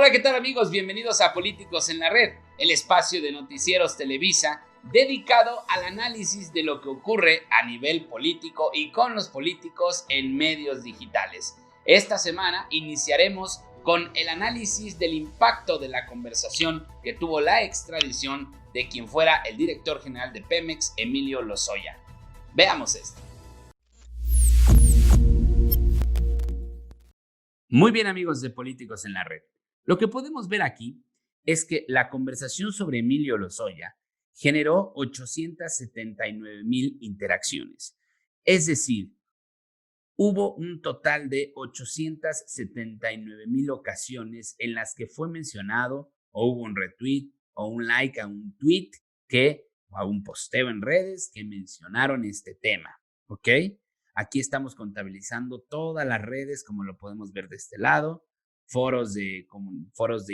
Hola, ¿qué tal amigos? Bienvenidos a Políticos en la Red, el espacio de noticieros Televisa dedicado al análisis de lo que ocurre a nivel político y con los políticos en medios digitales. Esta semana iniciaremos con el análisis del impacto de la conversación que tuvo la extradición de quien fuera el director general de Pemex, Emilio Lozoya. Veamos esto. Muy bien amigos de Políticos en la Red. Lo que podemos ver aquí es que la conversación sobre Emilio Lozoya generó 879,000 interacciones. Es decir, hubo un total de 879,000 ocasiones en las que fue mencionado o hubo un retweet o un like a un tweet o a un posteo en redes que mencionaron este tema, ¿ok? Aquí estamos contabilizando todas las redes, como lo podemos ver de este lado, foros de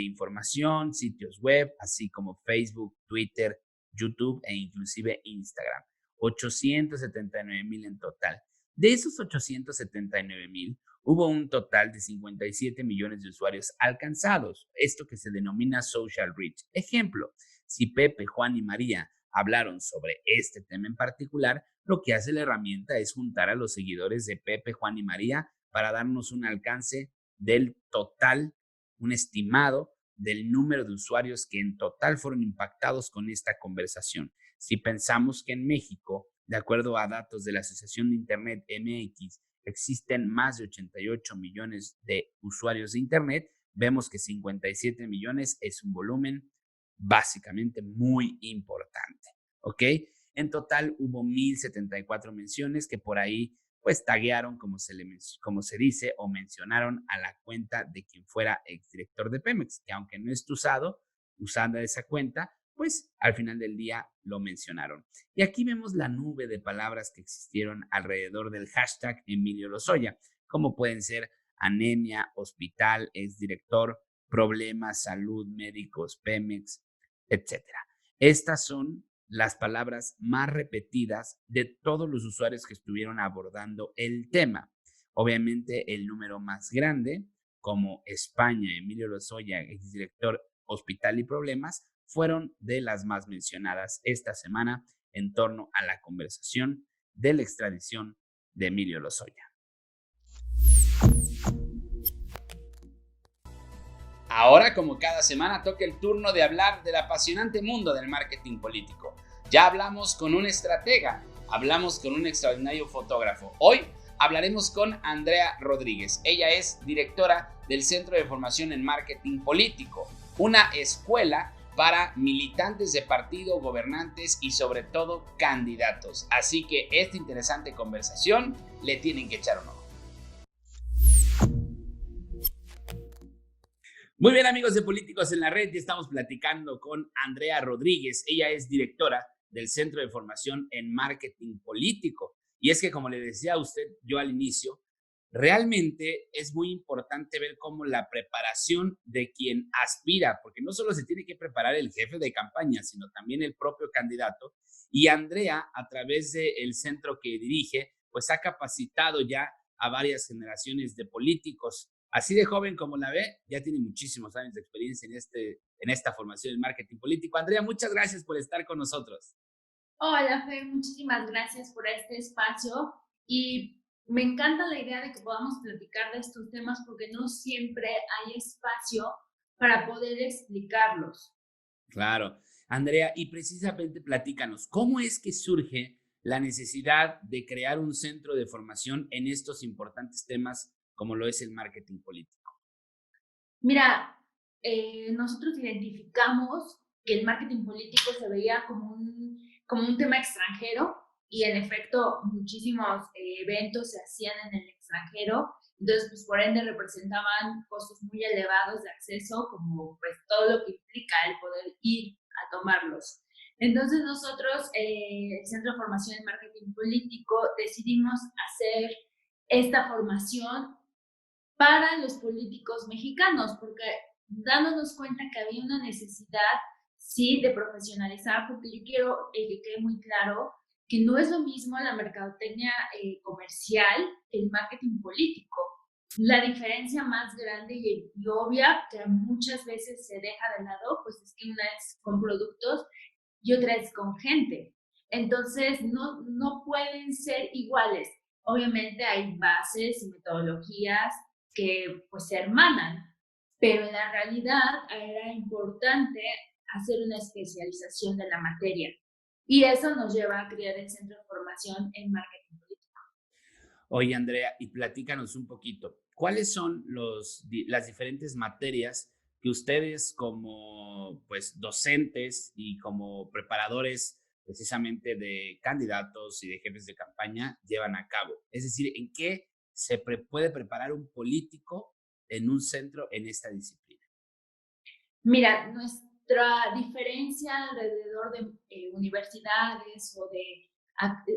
información, sitios web, así como Facebook, Twitter, YouTube e inclusive Instagram. 879,000 en total. De esos 879,000, hubo un total de 57 millones de usuarios alcanzados, esto que se denomina social reach. Ejemplo, si Pepe, Juan y María hablaron sobre este tema en particular, lo que hace la herramienta es juntar a los seguidores de Pepe, Juan y María para darnos un alcance del total, un estimado del número de usuarios que en total fueron impactados con esta conversación. Si pensamos que en México, de acuerdo a datos de la Asociación de Internet MX, existen más de 88 millones de usuarios de Internet, vemos que 57 millones es un volumen básicamente muy importante, ¿ok? En total hubo 1,074 menciones que por ahí pues taguearon, como se dice, o mencionaron a la cuenta de quien fuera exdirector de Pemex, que aunque no esté usando esa cuenta, pues al final del día lo mencionaron. Y aquí vemos la nube de palabras que existieron alrededor del hashtag Emilio Lozoya, como pueden ser anemia, hospital, exdirector, problemas, salud, médicos, Pemex, etcétera. Estas son las palabras más repetidas de todos los usuarios que estuvieron abordando el tema. Obviamente el número más grande, como España, Emilio Lozoya, exdirector Hospital y Problemas, fueron de las más mencionadas esta semana en torno a la conversación de la extradición de Emilio Lozoya. Ahora, como cada semana, toca el turno de hablar del apasionante mundo del marketing político. Ya hablamos con un estratega, hablamos con un extraordinario fotógrafo. Hoy hablaremos con Andrea Rodríguez. Ella es directora del Centro de Formación en Marketing Político, una escuela para militantes de partido, gobernantes y sobre todo candidatos. Así que esta interesante conversación le tienen que echar un ojo. Muy bien amigos de Políticos en la Red, ya estamos platicando con Andrea Rodríguez. Ella es directora del Centro de Formación en Marketing Político. Y es que como le decía a usted yo al inicio, realmente es muy importante ver cómo la preparación de quien aspira, porque no solo se tiene que preparar el jefe de campaña, sino también el propio candidato. Y Andrea, a través del centro que dirige, pues ha capacitado ya a varias generaciones de políticos. Así de joven como la ve, ya tiene muchísimos años de experiencia en esta formación en marketing político. Andrea, muchas gracias por estar con nosotros. Hola, Fer, muchísimas gracias por este espacio y me encanta la idea de que podamos platicar de estos temas porque no siempre hay espacio para poder explicarlos. Claro. Andrea, y precisamente platícanos, ¿cómo es que surge la necesidad de crear un centro de formación en estos importantes temas como lo es el marketing político? Mira, nosotros identificamos que el marketing político se veía como un tema extranjero y en efecto muchísimos eventos se hacían en el extranjero, entonces pues por ende representaban costos muy elevados de acceso, como pues todo lo que implica el poder ir a tomarlos. Entonces nosotros, el Centro de Formación en Marketing Político, decidimos hacer esta formación para los políticos mexicanos, porque dándonos cuenta que había una necesidad, sí, de profesionalizar, porque yo quiero que quede muy claro que no es lo mismo la mercadotecnia comercial que el marketing político. La diferencia más grande y obvia, que muchas veces se deja de lado, pues es que una es con productos y otra es con gente. Entonces, no pueden ser iguales. Obviamente hay bases y metodologías que pues se hermanan, pero en la realidad era importante hacer una especialización de la materia. Y eso nos lleva a crear el Centro de Formación en Marketing Político. Oye, Andrea, y platícanos un poquito, ¿cuáles son las diferentes materias que ustedes como pues docentes y como preparadores precisamente de candidatos y de jefes de campaña llevan a cabo? Es decir, ¿en qué puede preparar un político en un centro en esta disciplina? Mira, nuestra diferencia alrededor de universidades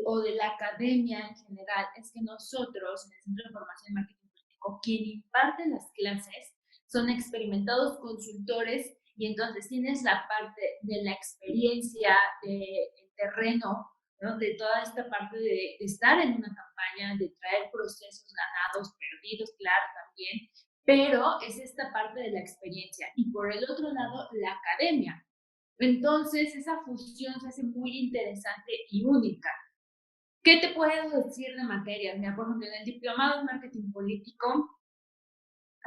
o de la academia en general es que nosotros, en el Centro de Formación en Marketing Político, quien imparte las clases son experimentados consultores y entonces tienes la parte de la experiencia, del terreno, ¿no? De toda esta parte de estar en una campaña, de traer procesos ganados, perdidos, claro, también, pero es esta parte de la experiencia. Y por el otro lado, la academia. Entonces, esa fusión se hace muy interesante y única. ¿Qué te puedo decir de materias? Mira, por ejemplo, en el diplomado en marketing político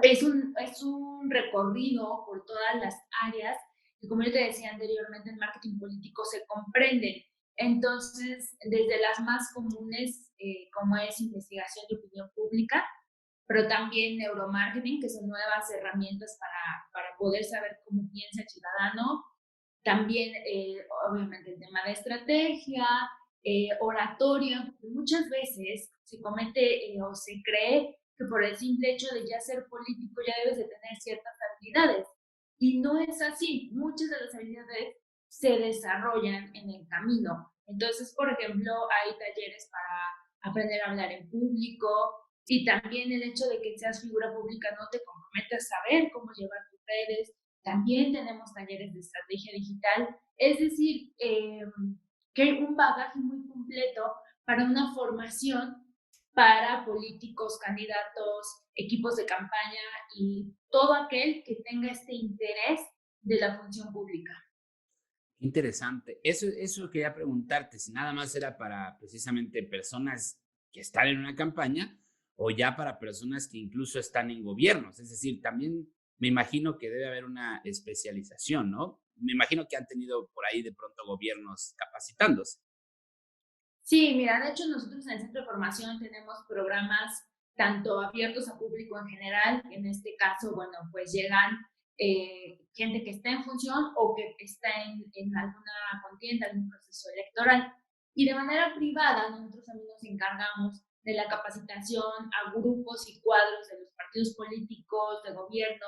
es un recorrido por todas las áreas que, como yo te decía anteriormente, en marketing político se comprenden. Entonces, desde las más comunes, como es investigación de opinión pública, pero también neuromarketing, que son nuevas herramientas para poder saber cómo piensa el ciudadano. También, obviamente, el tema de estrategia, oratoria, porque muchas veces se comete o se cree que por el simple hecho de ya ser político ya debes de tener ciertas habilidades. Y no es así. Muchas de las habilidades se desarrollan en el camino. Entonces, por ejemplo, hay talleres para aprender a hablar en público, y también el hecho de que seas figura pública no te compromete a saber cómo llevar tus redes. También tenemos talleres de estrategia digital. Es decir, que hay un bagaje muy completo para una formación para políticos, candidatos, equipos de campaña y todo aquel que tenga este interés de la función pública. Interesante. Eso quería preguntarte, si nada más era para precisamente personas que están en una campaña o ya para personas que incluso están en gobiernos. Es decir, también me imagino que debe haber una especialización, ¿no? Me imagino que han tenido por ahí de pronto gobiernos capacitándose. Sí, mira, de hecho nosotros en el Centro de Formación tenemos programas tanto abiertos a público en general, en este caso, bueno, pues llegan gente que está en función o que está en alguna contienda, algún proceso electoral. Y de manera privada, nosotros también nos encargamos de la capacitación a grupos y cuadros de los partidos políticos, de gobierno,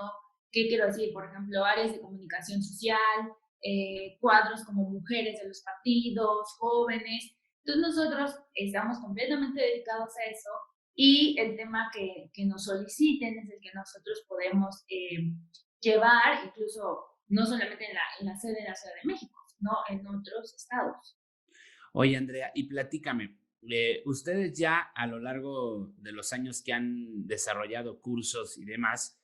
¿qué quiero decir? Por ejemplo, áreas de comunicación social, cuadros como mujeres de los partidos, jóvenes. Entonces nosotros estamos completamente dedicados a eso y el tema que nos soliciten es el que nosotros podemos llevar, incluso no solamente en la sede de la Ciudad de México, sino en otros estados. Oye, Andrea, y platícame, ustedes ya a lo largo de los años que han desarrollado cursos y demás,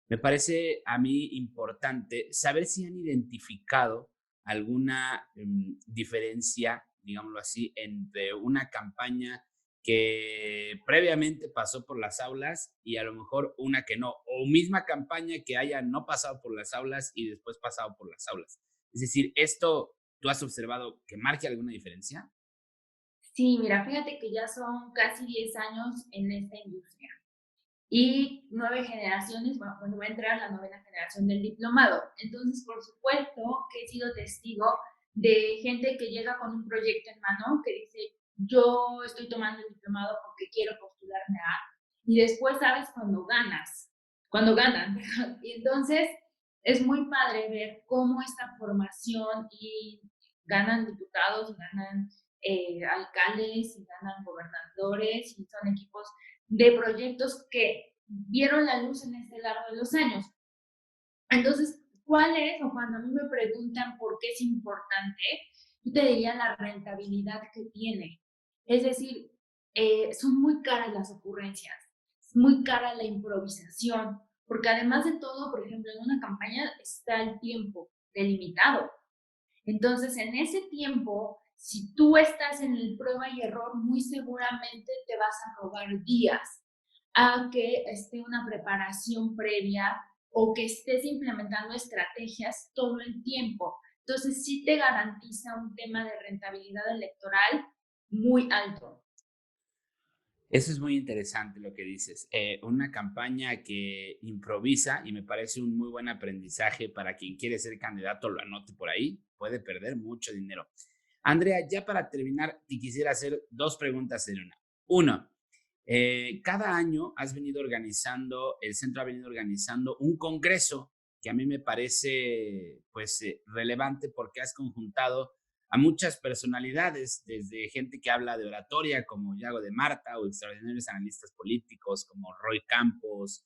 me parece a mí importante saber si han identificado alguna diferencia, digámoslo así, entre una campaña que previamente pasó por las aulas y a lo mejor una que no, o misma campaña que haya no pasado por las aulas y después pasado por las aulas. Es decir, esto, ¿tú has observado que marque alguna diferencia? Sí, mira, fíjate que ya son casi 10 años en esta industria y 9 generaciones, bueno, va a entrar la novena generación del diplomado. Entonces, por supuesto que he sido testigo de gente que llega con un proyecto en mano, que dice, yo estoy tomando el diplomado porque quiero postularme a, y después sabes cuando ganan. Y entonces es muy padre ver cómo esta formación y ganan diputados, ganan alcaldes, y ganan gobernadores, y son equipos de proyectos que vieron la luz en este largo de los años. Entonces, ¿cuál es? O cuando a mí me preguntan por qué es importante, yo te diría la rentabilidad que tiene. Es decir, son muy caras las ocurrencias. muy cara la improvisación, porque además de todo, por ejemplo, en una campaña está el tiempo delimitado. Entonces, en ese tiempo, si tú estás en el prueba y error, muy seguramente te vas a robar días a que esté una preparación previa o que estés implementando estrategias todo el tiempo. Entonces, sí te garantiza un tema de rentabilidad electoral muy alto. Eso es muy interesante lo que dices. Una campaña que improvisa y me parece un muy buen aprendizaje para quien quiere ser candidato, lo anote por ahí, puede perder mucho dinero. Andrea, ya para terminar, te quisiera hacer dos preguntas en una. Uno, cada año el centro ha venido organizando un congreso que a mí me parece pues relevante porque has conjuntado a muchas personalidades, desde gente que habla de oratoria como Yago de Marta o extraordinarios analistas políticos como Roy Campos,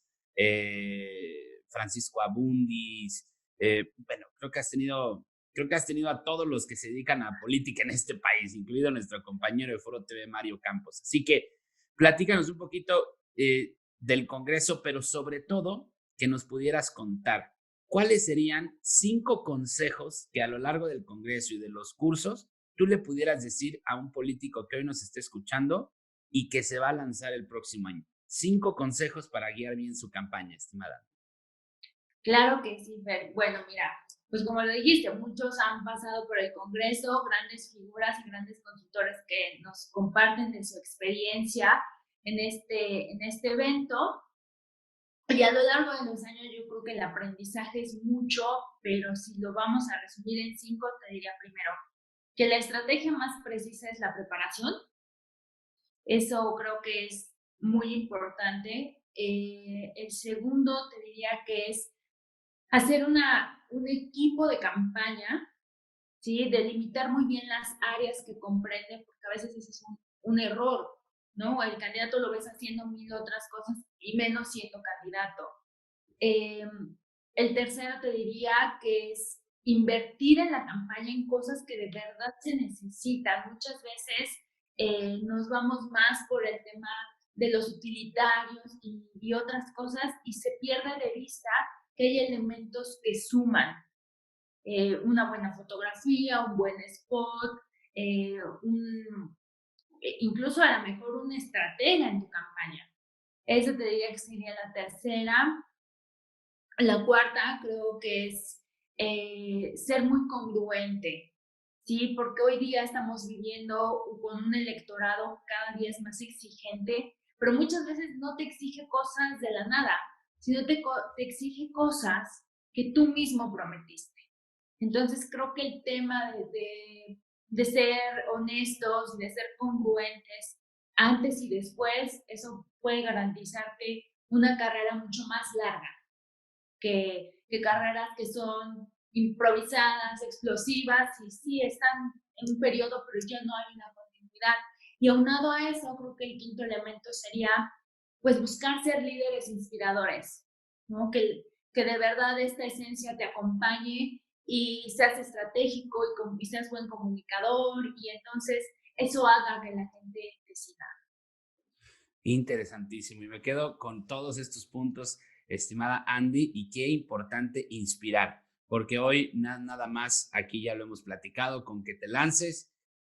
Francisco Abundis. Bueno, creo que has tenido a todos los que se dedican a política en este país, incluido nuestro compañero de Foro TV, Mario Campos. Así que platícanos un poquito del Congreso, pero sobre todo que nos pudieras contar cuáles serían 5 consejos que a lo largo del Congreso y de los cursos tú le pudieras decir a un político que hoy nos esté escuchando y que se va a lanzar el próximo año. 5 consejos para guiar bien su campaña, estimada. Claro que sí, Fer. Bueno, mira, pues como lo dijiste, muchos han pasado por el Congreso, grandes figuras y grandes consultores que nos comparten de su experiencia en este evento. Y a lo largo de los años yo creo que el aprendizaje es mucho, pero si lo vamos a resumir en 5, te diría primero que la estrategia más precisa es la preparación. Eso creo que es muy importante. El segundo te diría que es hacer un equipo de campaña, ¿sí? Delimitar muy bien las áreas que comprende, porque a veces ese es un error, ¿no? El candidato lo ves haciendo mil otras cosas y menos siendo candidato. El tercero te diría que es invertir en la campaña en cosas que de verdad se necesitan. Muchas veces nos vamos más por el tema de los utilitarios y otras cosas y se pierde de vista que hay elementos que suman. Una buena fotografía, un buen spot, incluso a lo mejor una estratega en tu campaña. Eso te diría que sería la tercera. La cuarta creo que es ser muy congruente, ¿sí? Porque hoy día estamos viviendo con un electorado cada día es más exigente, pero muchas veces no te exige cosas de la nada, sino te exige cosas que tú mismo prometiste. Entonces creo que el tema de ser honestos, de ser congruentes antes y después, eso puede garantizarte una carrera mucho más larga que carreras que son improvisadas, explosivas, y sí están en un periodo, pero ya no hay una continuidad. Y aunado a eso, creo que el quinto elemento sería, pues, buscar ser líderes inspiradores, ¿no? Que de verdad esta esencia te acompañe y seas estratégico y seas buen comunicador, y entonces eso haga que la gente te siga. Interesantísimo. Y me quedo con todos estos puntos, estimada Andy, y qué importante inspirar, porque hoy nada más, aquí ya lo hemos platicado, con que te lances,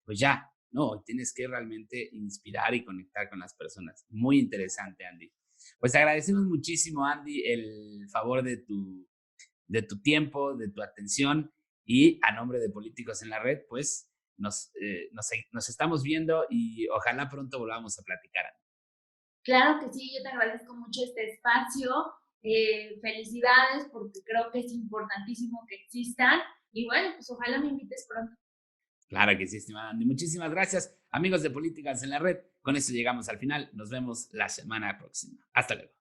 pues ya, no, tienes que realmente inspirar y conectar con las personas. Muy interesante, Andy. Pues agradecemos muchísimo, Andy, el favor de tu tiempo, de tu atención y a nombre de Políticos en la Red, pues nos estamos viendo y ojalá pronto volvamos a platicar. Claro que sí, yo te agradezco mucho este espacio. Felicidades porque creo que es importantísimo que existan. Y bueno, pues ojalá me invites pronto. Claro que sí, estimada Andy. Muchísimas gracias, amigos de Políticas en la Red. Con esto llegamos al final. Nos vemos la semana próxima. Hasta luego.